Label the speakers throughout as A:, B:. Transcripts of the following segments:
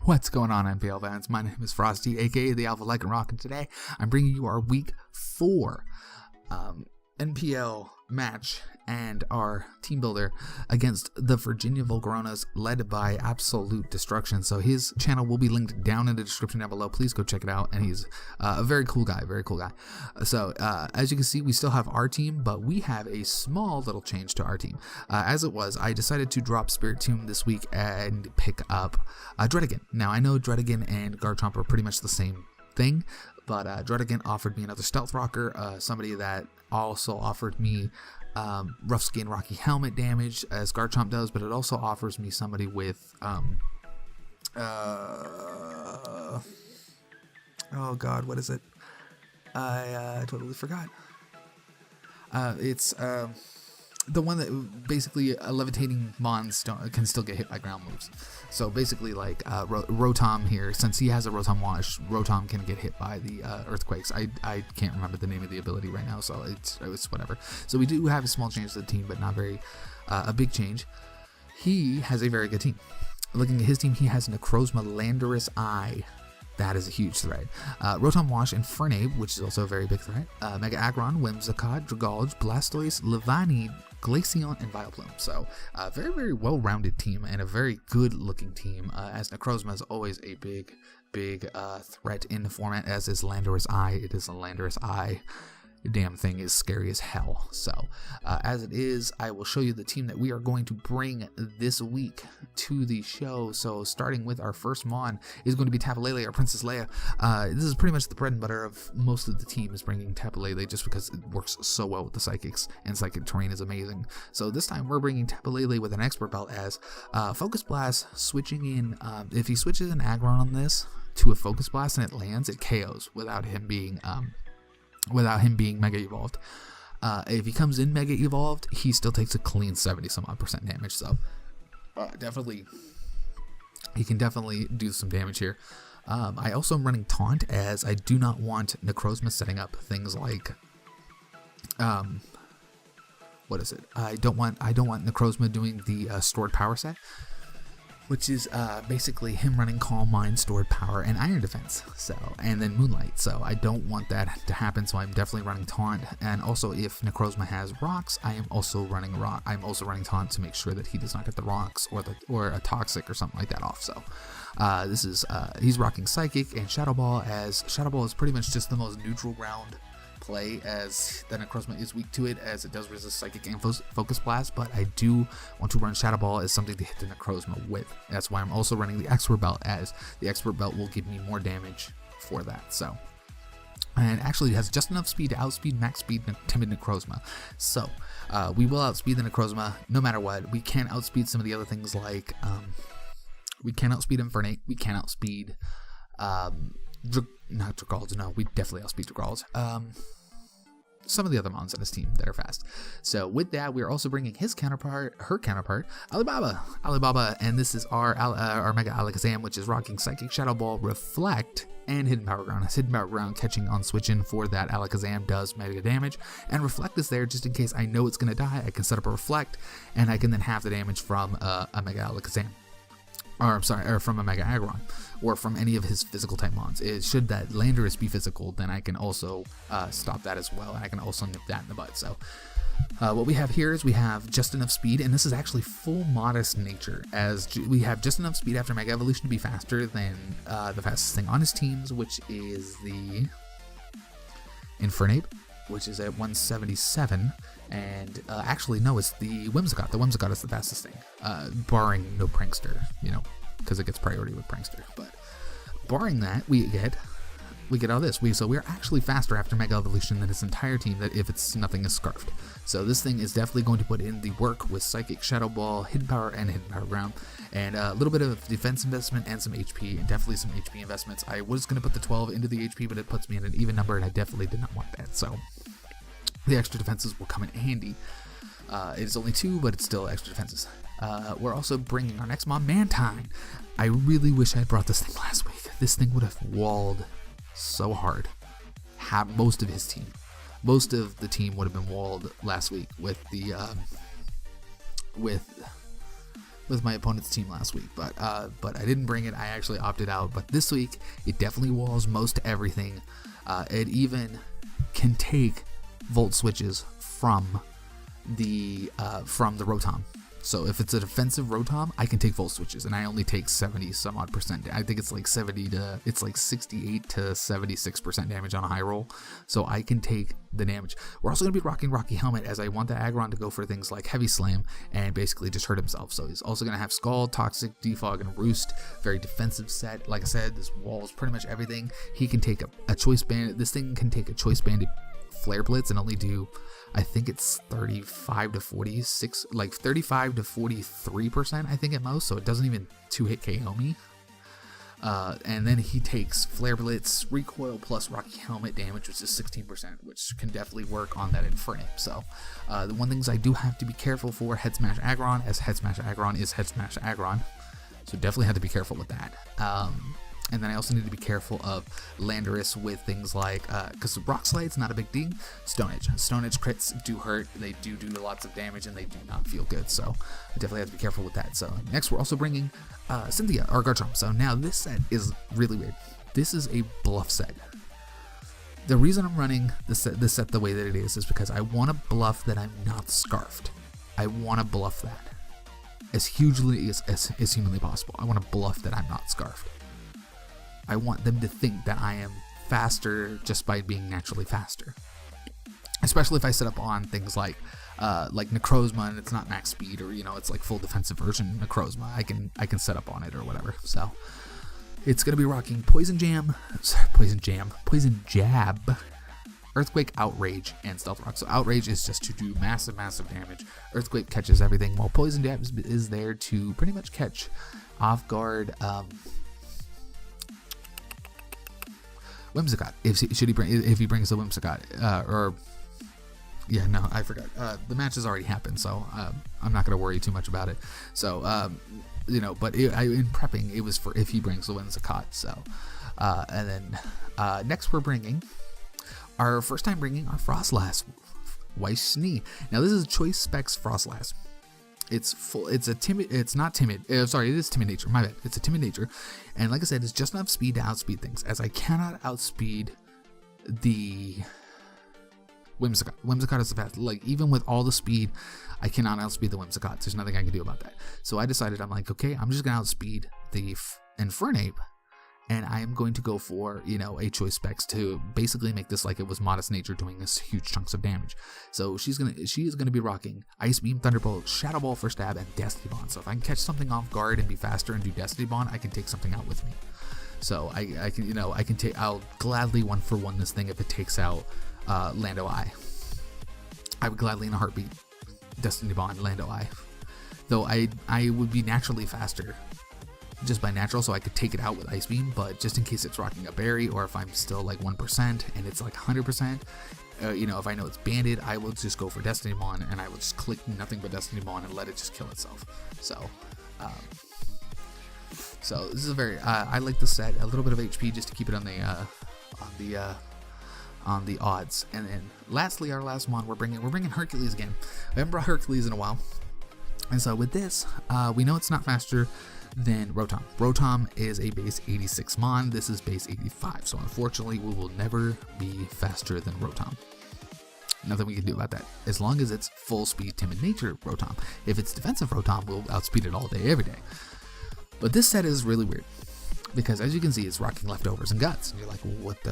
A: What's going on, NPL fans? My name is Frosty, aka the Alpha Like and Rock, and today I'm bringing you our Week 4 NPL match and our team builder against the Virginia Volcaronas, led by AbsoluteDestruction. So his channel will be linked down in the description down below. Please go check it out, and he's a very cool guy, So as you can see, we still have our team, but we have a small little change to our team. As it was, I decided to drop Spirit Tomb this week and pick up Dredigan. Now, I know Dredigan and Garchomp are pretty much the same thing, but Dredigan offered me another Stealth Rocker, somebody that also offered me rough skin Rocky Helmet damage as Garchomp does, but it also offers me somebody with oh god, what is it? I totally forgot. It's the one that basically levitating mons can still get hit by ground moves. So basically, like Rotom here, since he has a Rotom Wash, Rotom can get hit by the earthquakes. I can't remember the name of the ability right now, so it's whatever. So we do have a small change to the team, but not very a big change. He has a very good team. Looking at his team, he has Necrozma, Landorus Eye. That is a huge threat. Rotom Wash and Fernape, which is also a very big threat. Mega Aggron, Whimsicott, Dragalge, Blastoise, Levani, Glaceon, and Vileplume. So, very, very well-rounded team and a very good-looking team, as Necrozma is always a big threat in the format, as is Landorus Eye. It is a Landorus Eye. The damn thing is scary as hell. So, as it is, I will show you the team that we are going to bring this week to the show. So, starting with our first Mon is going to be Tapu Lele, or Princess Leia. This is pretty much the bread and butter of most of the team, is bringing Tapu Lele, just because it works so well with the Psychics, and Psychic terrain is amazing. So, this time we're bringing Tapu Lele with an Expert Belt as Focus Blast, switching in, if he switches an Aggron on this to a Focus Blast and it lands, it KOs without him being Mega Evolved. If he comes in Mega Evolved, he still takes a clean 70-some-odd% damage. So, he can definitely do some damage here. I also am running Taunt, as I do not want Necrozma setting up things like, what is it? I don't want Necrozma doing the stored power set, which is basically him running Calm Mind, Stored Power, and Iron Defense, so, and then Moonlight. So I don't want that to happen, so I'm definitely running Taunt. And also, if Necrozma has Rocks, I am also running Taunt to make sure that he does not get the Rocks or a Toxic or something like that off. So this is he's rocking Psychic and Shadow Ball, as Shadow Ball is pretty much just the most neutral ground play, as the Necrozma is weak to it, as it does resist Psychic and Focus Blast, but I do want to run Shadow Ball as something to hit the Necrozma with. That's why I'm also running the Expert Belt, as the Expert Belt will give me more damage for that. So, and actually it has just enough speed to outspeed max speed Timid Necrozma. So we will outspeed the Necrozma no matter what. We can outspeed some of the other things, like we can outspeed Infernape, we can outspeed not Dragalge, no, we definitely outspeed Dragalge. Some of the other mons on his team that are fast. So with that, we're also bringing her counterpart, Alibaba, and this is our Mega Alakazam, which is rocking Psychic, Shadow Ball, Reflect, and Hidden Power Ground. Hidden Power Ground catching on switch in for that Alakazam does mega damage, and Reflect is there just in case I know it's going to die. I can set up a Reflect, and I can then have the damage from a Mega Alakazam. Or from a Mega Aggron, or from any of his physical type mons. Should that Landorus be physical, then I can also stop that as well. I can also nip that in the butt. So what we have here is we have just enough speed, and this is actually full Modest Nature, as we have just enough speed after Mega Evolution to be faster than the fastest thing on his teams, which is the Infernape, which is at 177, and actually no, it's the Whimsicott. The Whimsicott is the fastest thing, barring no Prankster, because it gets priority with Prankster. But barring that, we get all this. So we're actually faster after Mega Evolution than his entire team, that if nothing is scarfed. So this thing is definitely going to put in the work with Psychic, Shadow Ball, Hidden Power, and Hidden Power Ground, and a little bit of defense investment and some HP, and definitely some HP investments. I was going to put the 12 into the HP, but it puts me in an even number, and I definitely did not want that. So the extra defenses will come in handy. It is only 2, but it's still extra defenses. We're also bringing our next Mon, Mantine. I really wish I had brought this thing last week. This thing would have walled so hard. Most of his team. Most of the team would have been walled last week with the with my opponent's team last week, but I didn't bring it. I actually opted out. But this week, it definitely walls most everything. It even can take volt switches from the Rotom. So if it's a defensive Rotom, I can take volt switches, and I only take 70 some odd percent. I think it's like 68 to 76% damage on a high roll. So I can take the damage. We're also going to be rocking Rocky Helmet, as I want the Aggron to go for things like Heavy Slam and basically just hurt himself. So he's also going to have Scald, Toxic, Defog, and Roost. Very defensive set. Like I said, this walls pretty much everything. He can take a Choice Bandit. This thing can take a Choice Bandit Flare Blitz and only do, I think it's 35 to 46, like 35 to 43%, I think at most, so it doesn't even 2-hit KO me. And then he takes Flare Blitz, Recoil plus Rocky Helmet damage, which is 16%, which can definitely work on that Infernape. So the one things I do have to be careful for, Head Smash Aggron, as Head Smash Aggron is Head Smash Aggron, so definitely have to be careful with that. And then I also need to be careful of Landorus with things like, because Rock Slide's not a big thing, Stone Edge. Stone Edge crits do hurt, they do lots of damage, and they do not feel good, so I definitely have to be careful with that. So next we're also bringing Cynthia, our Garchomp. So now this set is really weird. This is a bluff set. The reason I'm running this set the way that it is because I want to bluff that I'm not Scarfed. I want to bluff that as hugely as humanly possible. I want to bluff that I'm not Scarfed. I want them to think that I am faster just by being naturally faster. Especially if I set up on things like Necrozma and it's not max speed, or it's like full defensive version Necrozma. I can set up on it or whatever. So it's gonna be rocking Poison Jab, Earthquake, Outrage, and Stealth Rock. So Outrage is just to do massive damage. Earthquake catches everything, while Poison Jab is there to pretty much catch off guard. Whimsicott, if he brings the Whimsicott, I forgot. The match has already happened, so I'm not gonna worry too much about it. So but in prepping, it was for if he brings the Whimsicott. So and then next we're bringing our first time bringing our Frostlass, Weiss-Schnee. Now this is Choice Specs Frostlass. It's timid nature, my bad. It's a timid nature, and like I said, it's just enough speed to outspeed things, as I cannot outspeed the Whimsicott. Whimsicott is the fast, like even with all the speed, I cannot outspeed the Whimsicott. There's nothing I can do about that. So I decided, I'm like, okay, I'm just gonna outspeed the Infernape, and I am going to go for, a Choice Specs to basically make this like it was Modest Nature doing this huge chunks of damage. So she is gonna be rocking Ice Beam, Thunderbolt, Shadow Ball for stab, and Destiny Bond. So if I can catch something off guard and be faster and do Destiny Bond, I can take something out with me. So I'll gladly 1-for-1 this thing if it takes out Lando Eye. I would gladly in a heartbeat Destiny Bond Lando Eye. Though I would be naturally faster just by natural, so I could take it out with Ice Beam, but just in case it's rocking a berry, or if I'm still like 1% and it's like 100%, if I know it's banded, I will just go for Destiny Bond, and I will just click nothing but Destiny Bond and let it just kill itself. So this is a very I like the set, a little bit of HP just to keep it on the odds. And then lastly, our last mon we're bringing Hercules again. I haven't brought Hercules in a while, and so with this, we know it's not faster than Rotom. Rotom is a base 86 mon. This is base 85. So unfortunately, we will never be faster than Rotom. Nothing we can do about that. As long as it's full speed timid nature Rotom. If it's defensive Rotom, we'll outspeed it all day, every day. But this set is really weird, because as you can see, it's rocking Leftovers and Guts, and you're like, well, what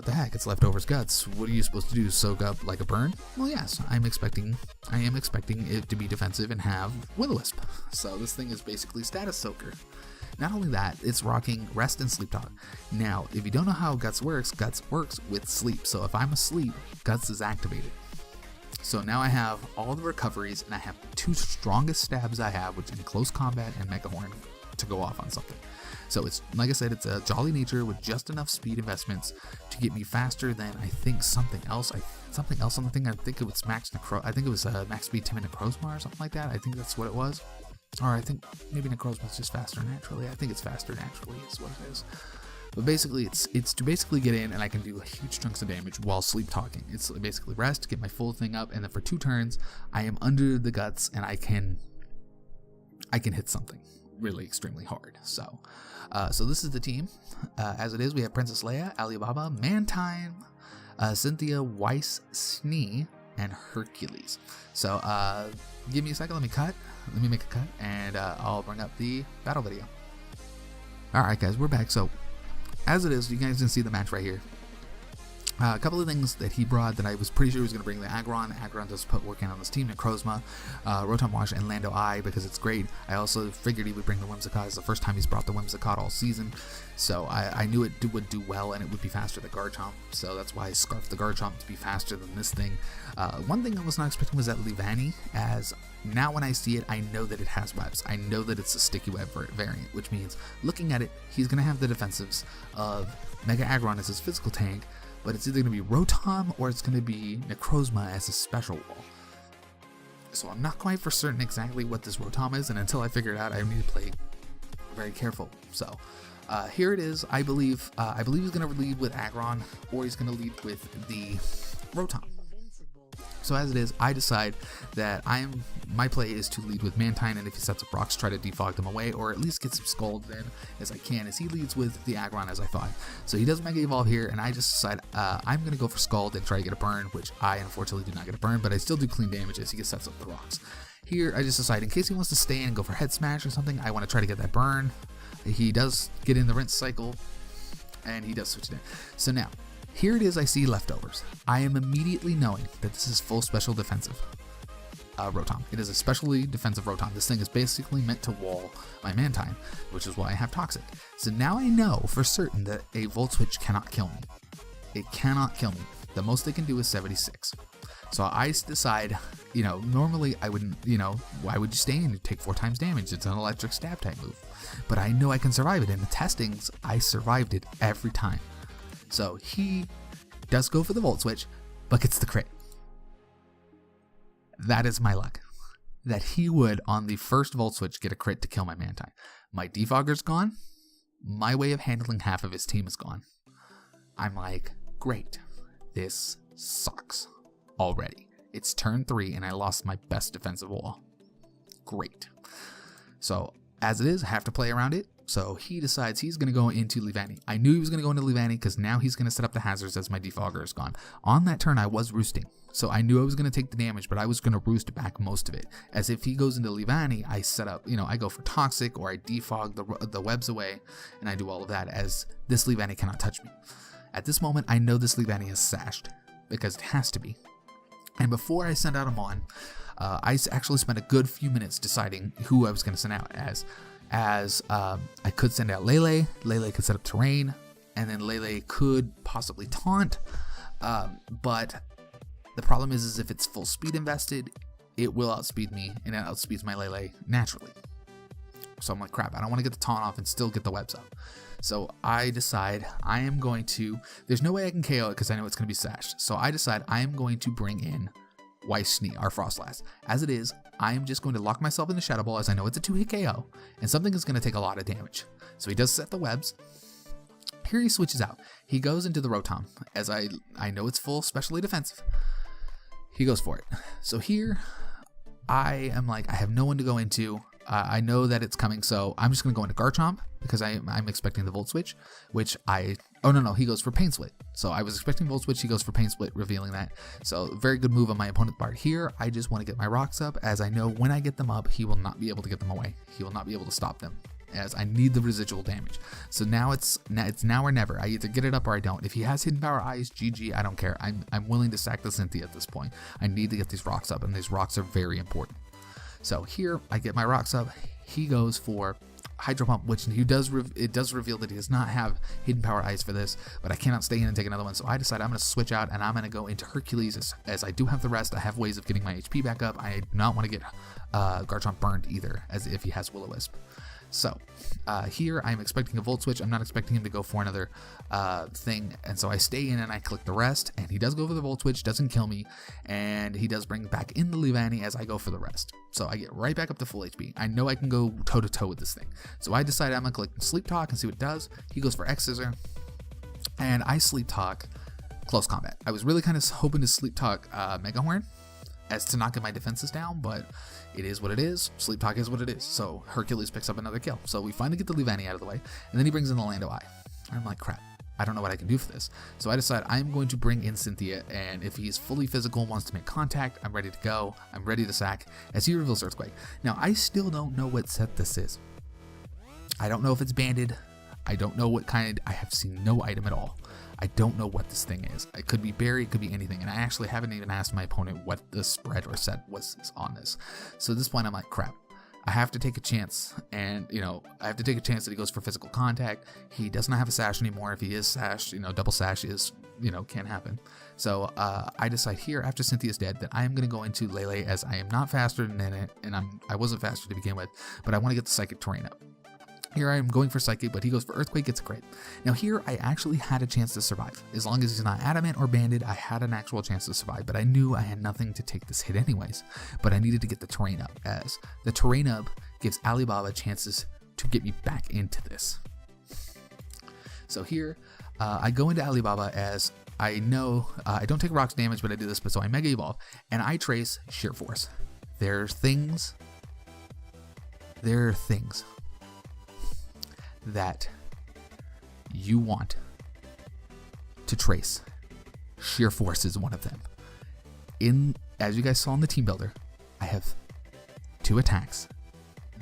A: the heck? It's Leftovers Guts. What are you supposed to do? Soak up like a burn? Well, yes, I am expecting it to be defensive and have Will-O-Wisp. So this thing is basically Status Soaker. Not only that, it's rocking Rest and Sleep Talk. Now, if you don't know how Guts works with sleep. So if I'm asleep, Guts is activated. So now I have all the recoveries, and I have the 2 strongest stabs I have, which in close combat and Mega Horn, to go off on something. So it's, like I said, it's a Jolly Nature with just enough speed investments to get me faster than, I think, something else on the thing. I think it was max speed Timid Necrozma or something like that. I think that's what it was. Or I think maybe Necrozma is just faster naturally. I think it's faster naturally is what it is. But basically, it's to basically get in, and I can do huge chunks of damage while sleep talking. It's basically rest, get my full thing up, and then for 2 turns, I am under the Guts, and I can I can hit something really extremely hard. So this is the team. As it is, we have Princess Leia, Alibaba, Mantine, Cynthia, Weiss, Snee, and Hercules. So give me a second, let me make a cut, and I'll bring up the battle video. Alright guys, we're back. So as it is, you guys can see the match right here. A couple of things that he brought that I was pretty sure he was going to bring: the Aggron. Aggron does put work in on this team, Necrozma, Rotom Wash, and Lando Eye, because it's great. I also figured he would bring the Whimsicott. It's the first time he's brought the Whimsicott all season, so I knew it would do well, and it would be faster than Garchomp, so that's why I scarfed the Garchomp to be faster than this thing. One thing I was not expecting was that Leavanny, as now when I see it, I know that it has webs. I know that it's a sticky web variant, which means looking at it, he's going to have the defensives of Mega Aggron as his physical tank, but it's either going to be Rotom or it's going to be Necrozma as a special wall. So I'm not quite for certain exactly what this Rotom is, and until I figure it out, I need to play very careful. So here it is. I believe he's going to lead with Aggron, or he's going to lead with the Rotom. So as it is, I decide that my play is to lead with Mantine, and if he sets up rocks, try to defog them away, or at least get some Scald in as I can, as he leads with the Aggron as I thought. So he does Mega Evolve here, and I just decide I'm going to go for Scald and try to get a burn, which I unfortunately do not get a burn, but I still do clean damage as he sets up the rocks. Here, I just decide in case he wants to stay and go for Head Smash or something, I want to try to get that burn. He does get in the rinse cycle, and he does switch it in. So now, here it is, I see leftovers. I am immediately knowing that this is full special defensive Rotom. It is a specially defensive Rotom. This thing is basically meant to wall my Mantine, which is why I have Toxic. So now I know for certain that a Volt Switch cannot kill me. It cannot kill me. The most they can do is 76. So I decide, normally I wouldn't, why would you stay in and take 4 times damage? It's an electric stab type move. But I know I can survive it. In the testings, I survived it every time. So he does go for the Volt Switch, but gets the crit. That is my luck. That he would, on the first Volt Switch, get a crit to kill my Mantine. My Defogger's gone. My way of handling half of his team is gone. I'm like, great. This sucks already. It's turn 3 and I lost my best defensive wall. Great. So, as it is, I have to play around it. So he decides he's going to go into Leavanny. I knew he was going to go into Leavanny because now he's going to set up the hazards as my Defogger is gone. On that turn, I was roosting. So I knew I was going to take the damage, but I was going to roost back most of it. As if he goes into Leavanny, I set up, I go for Toxic, or I defog the webs away, and I do all of that, as this Leavanny cannot touch me. At this moment, I know this Leavanny is sashed, because it has to be. And before I send out a Mon, I actually spent a good few minutes deciding who I was going to send out, as I could send out Lele. Lele could set up terrain, and then Lele could possibly taunt, but the problem is if it's full speed invested, it will outspeed me, and it outspeeds my Lele naturally. So I'm like, crap, I don't want to get the taunt off and still get the webs up. So I decide I am going to, there's no way I can KO it because I know it's going to be sashed. So I decide I am going to bring in Weiss Snee, our Frostlass. As it is, I am just going to lock myself in the Shadow Ball, as I know it's a 2-hit KO, and something is going to take a lot of damage. So he does set the webs. Here he switches out. He goes into the Rotom, as I know it's full specially defensive. He goes for it. So here, I am like, I have no one to go into. I know that it's coming, so I'm just going to go into Garchomp, because I'm expecting the Volt Switch, which oh no, he goes for Pain Split. So I was expecting Volt Switch, he goes for Pain Split, revealing that. So very good move on my opponent's part. Here, I just want to get my rocks up, as I know when I get them up, he will not be able to get them away. He will not be able to stop them, as I need the residual damage. So now it's now or never. I either get it up or I don't. If he has Hidden Power Eyes, GG, I don't care. I'm willing to sack the Cynthia at this point. I need to get these rocks up, and these rocks are very important. So here, I get my rocks up. He goes for Hydro Pump, which it does reveal that he does not have Hidden Power Eyes for this, but I cannot stay in and take another one. So I decide I'm going to switch out, and I'm going to go into Hercules, as I do have the rest. I have ways of getting my HP back up. I do not want to get Garchomp burned either, as if he has Will-O-Wisp. So here I'm expecting a Volt Switch. I'm not expecting him to go for another thing, and so I stay in and I click the rest, and he does go for the Volt Switch, doesn't kill me, and he does bring back in the Leavanny as I go for the rest. So I get right back up to full HP. I know I can go toe to toe with this thing. So I decide I'm gonna click Sleep Talk and see what it does. He goes for X Scissor, and I Sleep Talk Close Combat. I was really kind of hoping to Sleep Talk Mega Horn, as to not get my defenses down, but it is what it is. Sleep Talk is what it is. So Hercules picks up another kill. So we finally get the Levani out of the way, and then he brings in the Lando Eye. I'm like, crap, I don't know what I can do for this. So I decide I'm going to bring in Cynthia, and if he's fully physical, wants to make contact, I'm ready to go. I'm ready to sack as he reveals Earthquake. Now, I still don't know what set this is. I don't know if it's banded. I don't know what kind. I have seen no item at all. I don't know what this thing is. It could be berry, it could be anything, and I actually haven't even asked my opponent what the spread or set was on this. So at this point, I'm like, crap. I have to take a chance, and I have to take a chance that he goes for physical contact. He does not have a sash anymore. If he is sashed, double sash is, can't happen. So I decide here after Cynthia's dead that I am going to go into Lele, as I am not faster than it, and I wasn't faster to begin with, but I want to get the psychic terrain up. Here I am going for Psychic, but he goes for Earthquake, gets a crit. Now here I actually had a chance to survive. As long as he's not adamant or banded, I had an actual chance to survive, but I knew I had nothing to take this hit anyways. But I needed to get the terrain up, as the terrain up gives Alibaba chances to get me back into this. So here I go into Alibaba, as I know I don't take rocks damage, but I do this, but so I Mega Evolve, and I trace Sheer Force. There are things that you want to trace. Sheer Force is one of them. As you guys saw in the team builder, I have 2 attacks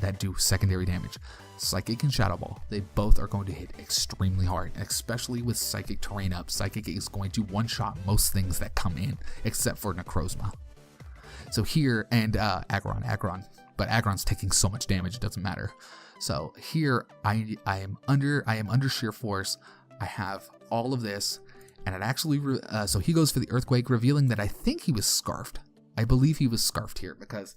A: that do secondary damage. Psychic and Shadow Ball. They both are going to hit extremely hard, especially with Psychic terrain up. Psychic is going to one-shot most things that come in, except for Necrozma. So here, and Aggron, but Aggron's taking so much damage it doesn't matter. So here I am under Sheer Force. I have all of this, and it actually so he goes for the Earthquake, revealing that I think he was scarfed. I believe he was scarfed here because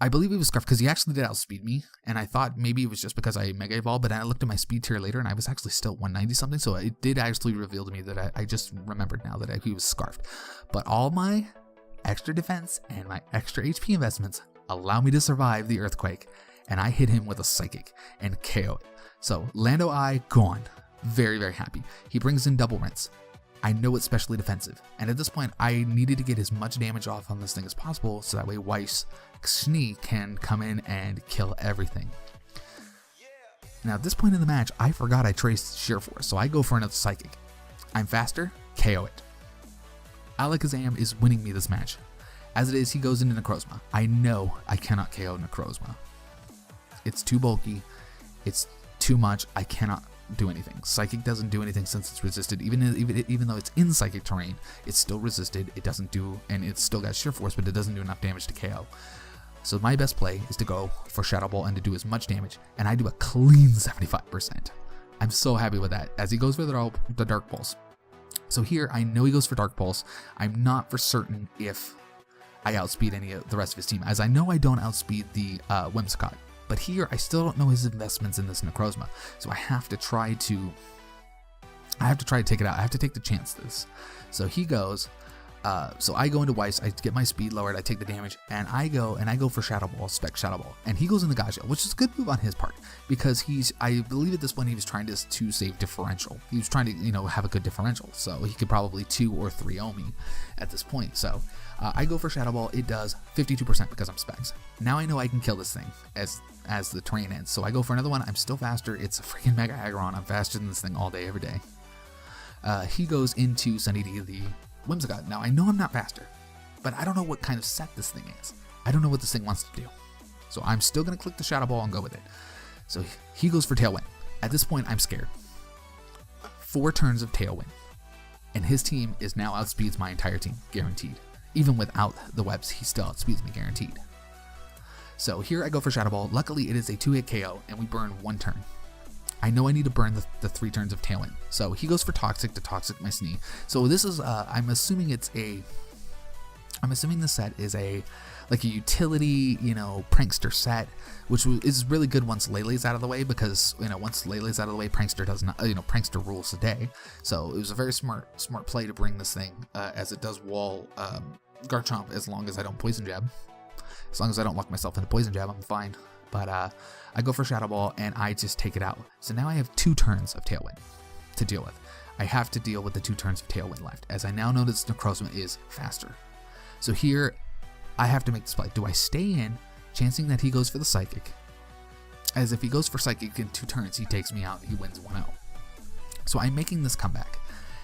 A: he actually did outspeed me, and I thought maybe it was just because I Mega Evolved, but then I looked at my speed tier later and I was actually still 190 something, so it did actually reveal to me that I just remembered now that he was scarfed. But all my extra defense and my extra HP investments allow me to survive the Earthquake, and I hit him with a Psychic and KO it. So Lando Eye gone. Very, very happy. He brings in Double Rinse. I know it's specially defensive, and at this point I needed to get as much damage off on this thing as possible, so that way Weiss Schnee can come in and kill everything. Now at this point in the match, I forgot I traced Sheer Force, so I go for another Psychic. I'm faster, KO it. Alakazam is winning me this match. As it is, he goes into Necrozma. I know I cannot KO Necrozma. It's too bulky, it's too much, I cannot do anything. Psychic doesn't do anything since it's resisted. Even though it's in Psychic terrain, it's still resisted. It doesn't do, and it's still got Sheer Force, but it doesn't do enough damage to KO. So my best play is to go for Shadow Ball and to do as much damage, and I do a clean 75%. I'm so happy with that, as he goes for the Dark Pulse. So here, I know he goes for Dark Pulse. I'm not for certain if I outspeed any of the rest of his team, as I know I don't outspeed the Whimsicott. But here, I still don't know his investments in this Necrozma, so I have to try to take it out. I have to take the chance this. So he goes, so I go into Weiss, I get my speed lowered, I take the damage, and I go for Shadow Ball, Spec Shadow Ball, and he goes into Gajeel, which is a good move on his part, because I believe at this point he was trying to save differential. He was trying to, have a good differential, so he could probably 2 or 3-0 me at this point. So I go for Shadow Ball, it does 52% because I'm Specs. Now I know I can kill this thing as the terrain ends, so I go for another one. I'm still faster, it's a freaking Mega Aggron, I'm faster than this thing all day, every day. He goes into Sunny D, the Whimsicott. Now I know I'm not faster, but I don't know what kind of set this thing is. I don't know what this thing wants to do. So I'm still going to click the Shadow Ball and go with it. So he goes for Tailwind. At this point, I'm scared. 4 turns of Tailwind, and his team is now outspeeds my entire team, guaranteed. Even without the webs, he still outspeeds me, guaranteed. So here I go for Shadow Ball. Luckily, it is a 2-hit KO, and we burn 1 turn. I know I need to burn the 3 turns of Tailwind. So he goes for Toxic to Toxic my Snee. So this is, I'm assuming the set is a utility, prankster set, which is really good once Lele's out of the way, because, once Lele's out of the way, prankster does not, prankster rules the day. So it was a very smart play to bring this thing, as it does wall Garchomp as long as I don't Poison Jab. As long as I don't lock myself into Poison Jab, I'm fine. But I go for Shadow Ball, and I just take it out. So now I have 2 turns of Tailwind to deal with. I have to deal with the 2 turns of Tailwind left, as I now know that Necrozma is faster. So here, I have to make this play. Do I stay in, chancing that he goes for the Psychic? As if he goes for Psychic in 2 turns, he takes me out, he wins 1-0. So I'm making this comeback.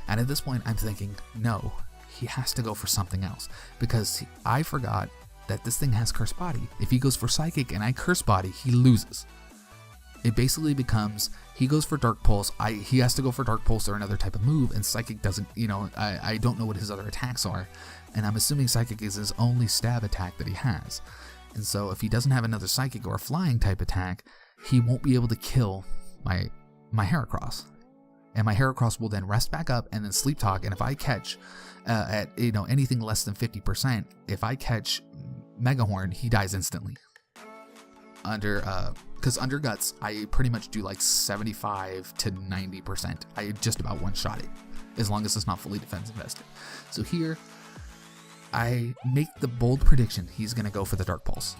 A: And at this point, I'm thinking, no, he has to go for something else. Because I forgot that this thing has Curse Body. If he goes for Psychic and I Curse Body, he loses. It basically becomes, he goes for Dark Pulse, he has to go for Dark Pulse or another type of move, and Psychic doesn't, I don't know what his other attacks are, and I'm assuming Psychic is his only stab attack that he has. And so if he doesn't have another Psychic or a flying type attack, he won't be able to kill my Heracross. And my Heracross will then rest back up and then Sleep Talk, and if I catch at anything less than 50%, if I catch Megahorn, he dies instantly. Because under Guts, I pretty much do like 75 to 90%. I just about one-shot it, as long as it's not fully defense invested. So here, I make the bold prediction he's going to go for the Dark Pulse.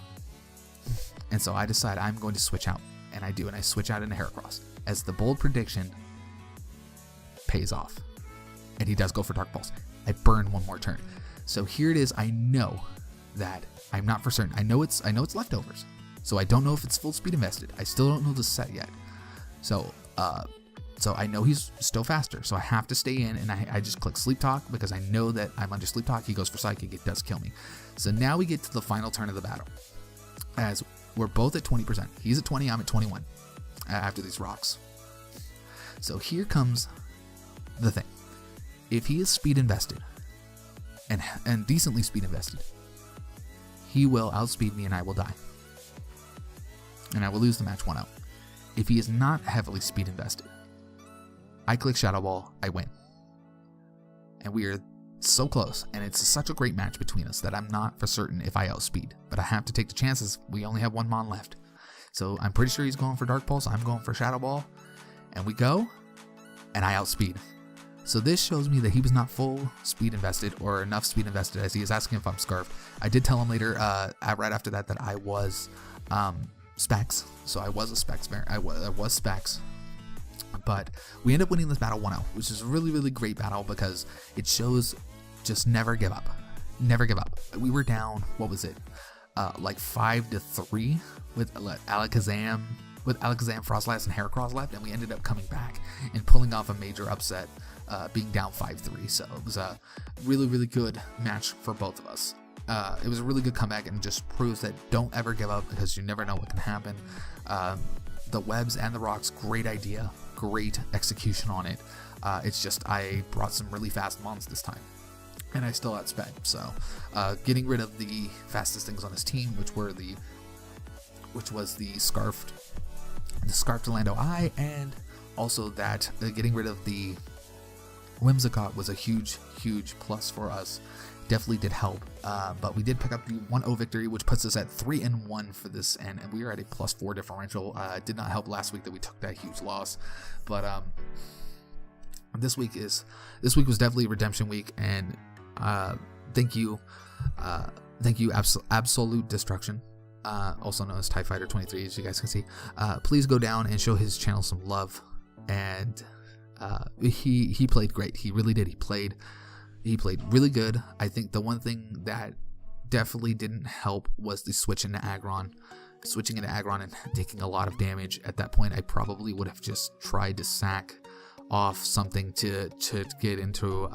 A: And so I decide I'm going to switch out, and I do, and I switch out into Heracross. As the bold prediction pays off, and he does go for Dark Pulse. I burn 1 more turn. So here it is, I know that I'm not for certain. I know it's leftovers. So I don't know if it's full speed invested. I still don't know the set yet. So I know he's still faster. So I have to stay in, and I just click Sleep Talk because I know that I'm under Sleep Talk. He goes for Psychic. It does kill me. So now we get to the final turn of the battle. As we're both at 20%. He's at 20, I'm at 21 after these rocks. So here comes the thing. If he is speed invested and decently speed invested, he will outspeed me and I will die. And I will lose the match 1-0. If he is not heavily speed invested, I click Shadow Ball, I win. And we are so close, and it's such a great match between us that I'm not for certain if I outspeed. But I have to take the chances. We only have 1 Mon left. So I'm pretty sure he's going for Dark Pulse, I'm going for Shadow Ball. And we go, and I outspeed. So this shows me that he was not full speed invested or enough speed invested, as he is asking if I'm Scarfed. I did tell him later, right after that I was Specs. So I was a Specs variant. I was Specs. But we end up winning this battle 1-0, which is a really, really great battle because it shows just never give up. Never give up. We were down, what was it? Like 5-3 with Alakazam, Frostlass, and Heracross left, and we ended up coming back and pulling off a major upset, being down 5-3. So it was a really, really good match for both of us. It was a really good comeback and just proves that don't ever give up because you never know what can happen. The webs and the rocks, great idea, great execution on it. It's just I brought some really fast mons this time, and I still outsped. So getting rid of the fastest things on his team, which was the Scarfed Orlando Eye, and also that getting rid of the Whimsicott was a huge, huge plus for us. Definitely did help, but we did pick up the 1-0 victory, which puts us at 3-1 for this, and we are at a +4 differential. It did not help last week that we took that huge loss, but this week was definitely redemption week, and thank you, Absolute Destruction, also known as TIE Fighter 23, as you guys can see. Please go down and show his channel some love, and he played great. He really did. He played really good. I think the one thing that definitely didn't help was the switch into Aggron. Switching into Aggron and taking a lot of damage. At that point, I probably would have just tried to sack off something to get into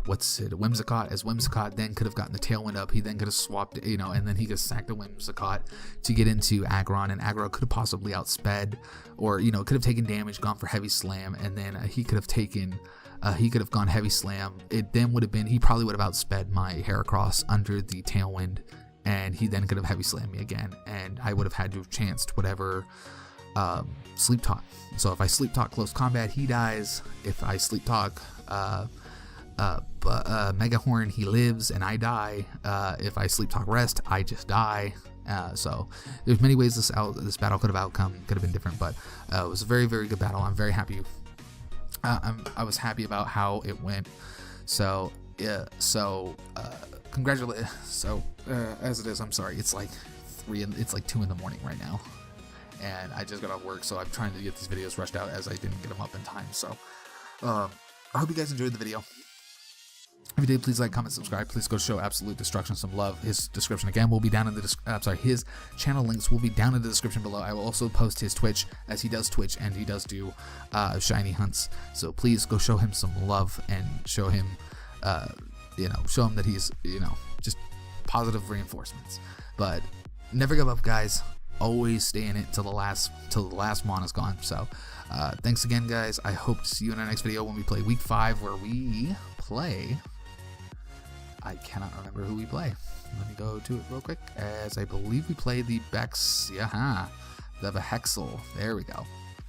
A: Whimsicott, as Whimsicott then could have gotten the Tailwind up. He then could have swapped, and then he could have sacked the Whimsicott to get into Aggron, and Aggron could have possibly outsped, or could have taken damage, gone for Heavy Slam, and then he could have gone Heavy Slam. It then would have been, he probably would have outsped my Heracross under the Tailwind, and he then could have Heavy Slammed me again, and I would have had to have chanced whatever Sleep Talk. So if I Sleep Talk close combat, he dies. If I Sleep Talk Megahorn, he lives and I die. If I Sleep Talk Rest, I just die. So there's many ways this battle could have been different, but it was a very, very good battle. I'm very happy. I was happy about how it went. So yeah. So congratulations. So as it is, I'm sorry. It's like 2 in the morning right now, and I just got off work, so I'm trying to get these videos rushed out as I didn't get them up in time. So I hope you guys enjoyed the video. If you did, please like, comment, subscribe. Please go show Absolute Destruction some love. His description again will be down in the his channel links will be down in the description below. I will also post his Twitch, as he does Twitch and he does do shiny hunts. So please go show him some love and show him, show him that he's, just positive reinforcements. But never give up, guys. Always stay in it till the last mon is gone. So thanks again, guys. I hope to see you in our next video when we play week 5, where we play. I cannot remember who we play. Let me go to it real quick, as I believe we play the Bex. Yeah, the Hexel. There we go.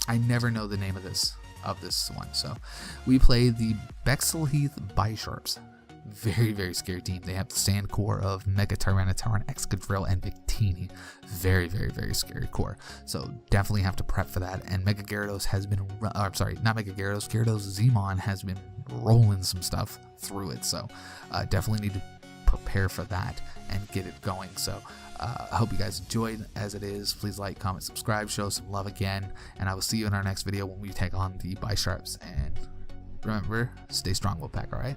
A: I never know the name of this one. So we play the Bexelheath Bisharps. Very, very scary team. They have the stand core of Mega Tyranitar, Excadrill, and Victini. Very, very, very scary core. So definitely have to prep for that. And Mega Gyarados has been, not Mega Gyarados, Gyarados Zmon has been rolling some stuff through it. So definitely need to prepare for that and get it going. So I hope you guys enjoyed as it is. Please like, comment, subscribe, show some love again. And I will see you in our next video when we take on the Bisharps. And remember, stay strong, Wolfpack, alright?